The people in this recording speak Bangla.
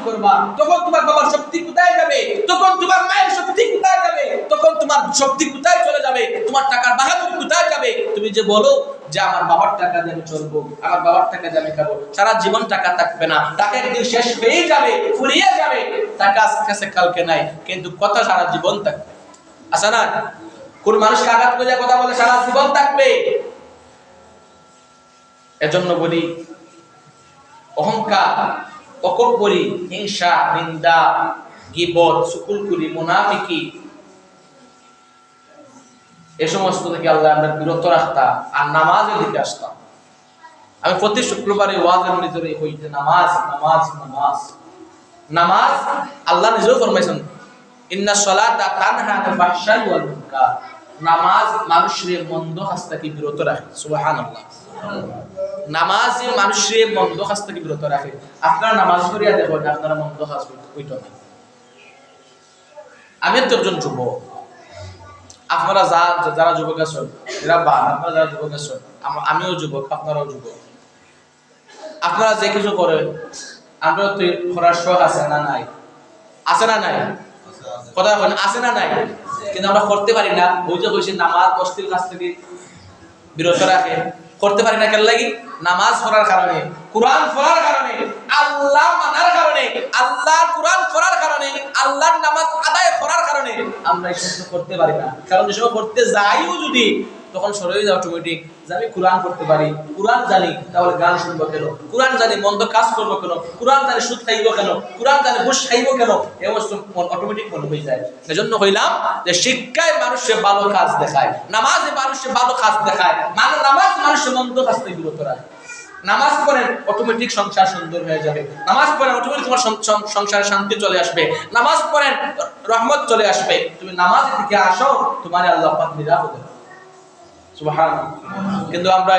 করবা, তখন তোমার বাবার শক্তি কোথায় যাবে, তখন তোমার মায়ের শক্তি কোথায় যাবে, তখন তোমার শক্তি কোথায় চলে যাবে, তোমার টাকার বাহাদুরি কোথায় যাবে। তুমি যে বলো যে আমার বাবার টাকা দিয়ে আমি চলবো, আমার বাবার টাকা দিয়ে আমি খাবো, সারা জীবন টাকা থাকবে না, টাকা একদিন শেষ হয়ে যাবে, ফুরিয়ে যাবে। টাকা আজকে কালকে নাই, কিন্তু কথা সারা জীবন থাকবে। আচ্ছা না, কোন মানুষকে আঘাত করে কথা বলে সারা জীবন থাকবে। এজন্য বলি, অহংকার, অকব্বরি, হিংসা, নিন্দা, গীবত, চুগলখড়ি, মুনাফিকি, এই সমস্ত থেকে আল্লাহ আমরা বিরত রাখতাম আর নামাজের দিকে আসতাম। আমি প্রতি শুক্রবারে ওয়াজের ভিতরে কই যে নামাজ নামাজ নামাজ নামাজ। আল্লাহ নিজেও ফরমাইছেন ইন্না সলাতা তানহা আনিল ফাহশাই ওয়াল মুনকার। নামাজ মানুষের মন্দ কাজ থেকে বিরত রাখে। সুবহানাল্লাহ। নামাজ মানুষের মন্দ কাজ থেকে বিরত রাখে। আপনারা নামাজ পড়িয়া দেখুন, আপনারা মন্দ কাজ হইতো না। আমি তো একজন যুবক, আপনারা যারা যুবক আছেন এরা বাদ, আপনারা যারা যুবক আছেন আমিও যুবক, আপনারাও যুবক। আপনারা যে কিছু করেন আমরা তো করার শখ আছে না নাই? আছে না নাই? কথা বলেন, আছে না নাই? কিন্তু আমরা করতে পারি না। ওই যে কইছি নামাজ অশ্লীল কাজ থেকে বিরত রাখে, করতে পারি না। কেন লাগি? নামাজ পড়ার কারণে, কোরআন পড়ার কারণে, আল্লাহ মানার কারণে, আল্লাহ কোরআন পড়ার কারণে, আল্লাহর নামাজ আদায় করার কারণে আমরা এই সমস্ত করতে পারি না। কারণ যে সময় করতে যাইও যদি, তখন সরে যায় অটোমেটিক যে আমি কোরআন পড়তে পারি, কোরআন জানি, তাহলে গান শুনবো কেন, কোরআন জানি মন্দ কাজ করবো কেন, কোরআন জানি সুদ খাইবো কেন, কোরআন জানি ঘুষ খাইবো কেন, এই অবস্থা অটোমেটিক মনে হয়ে যায়। এজন্য হইলাম যে শিক্ষায় মানুষের ভালো কাজ দেখায়, নামাজে মানুষের ভালো কাজ দেখায়, নামাজ মানুষের মন্দ কাজ থেকে বিরত রাখে। নামাজ পড়েন, অটোমেটিক সংসার সুন্দর হয়ে যাবে। নামাজ পড়েন, অটোমেটিক তোমার সংসারে শান্তি চলে আসবে। নামাজ পড়েন, রহমত চলে আসবে। তুমি নামাজের দিকে আসো, তোমার আল্লাহ পাক নিরাপদ। সুবহানাল্লাহ। কিন্তু আমরা